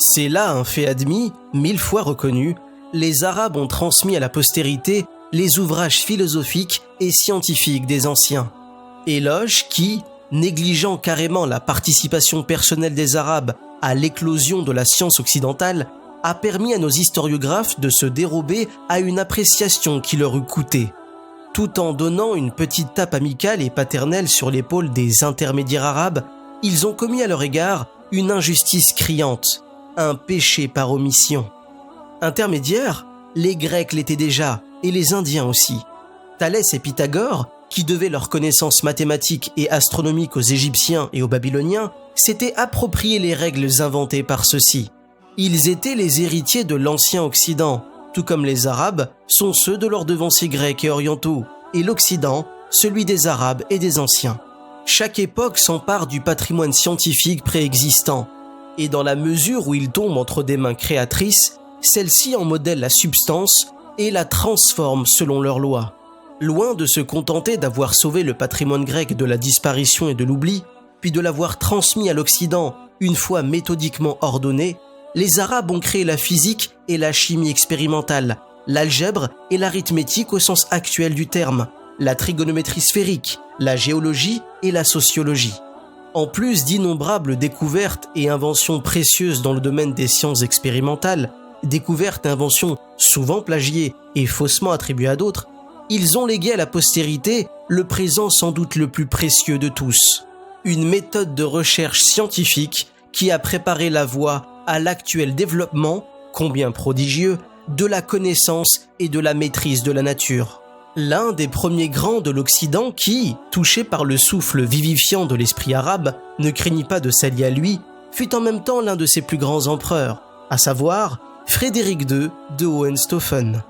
C'est là un fait admis, 1000 fois reconnu, les Arabes ont transmis à la postérité les ouvrages philosophiques et scientifiques des anciens. Éloge qui, négligeant carrément la participation personnelle des Arabes à l'éclosion de la science occidentale, a permis à nos historiographes de se dérober à une appréciation qui leur eût coûté. Tout en donnant une petite tape amicale et paternelle sur l'épaule des intermédiaires arabes, ils ont commis à leur égard une injustice criante, un péché par omission. Intermédiaires, les Grecs l'étaient déjà, et les Indiens aussi. Thalès et Pythagore, qui devaient leurs connaissances mathématiques et astronomiques aux Égyptiens et aux Babyloniens, s'étaient approprié les règles inventées par ceux-ci. Ils étaient les héritiers de l'ancien Occident, tout comme les Arabes sont ceux de leurs devanciers grecs et orientaux, et l'Occident, celui des Arabes et des Anciens. Chaque époque s'empare du patrimoine scientifique préexistant, et dans la mesure où il tombe entre des mains créatrices, celles-ci en modèlent la substance et la transforment selon leurs lois. Loin de se contenter d'avoir sauvé le patrimoine grec de la disparition et de l'oubli, puis de l'avoir transmis à l'Occident une fois méthodiquement ordonné, les Arabes ont créé la physique et la chimie expérimentale, l'algèbre et l'arithmétique au sens actuel du terme, la trigonométrie sphérique, la géologie et la sociologie. En plus d'innombrables découvertes et inventions précieuses dans le domaine des sciences expérimentales, découvertes et inventions souvent plagiées et faussement attribuées à d'autres, ils ont légué à la postérité le présent sans doute le plus précieux de tous, une méthode de recherche scientifique qui a préparé la voie à l'actuel développement, combien prodigieux, de la connaissance et de la maîtrise de la nature. L'un des premiers grands de l'Occident qui, touché par le souffle vivifiant de l'esprit arabe, ne craignit pas de s'allier à lui, fut en même temps l'un de ses plus grands empereurs, à savoir Frédéric II de Hohenstaufen.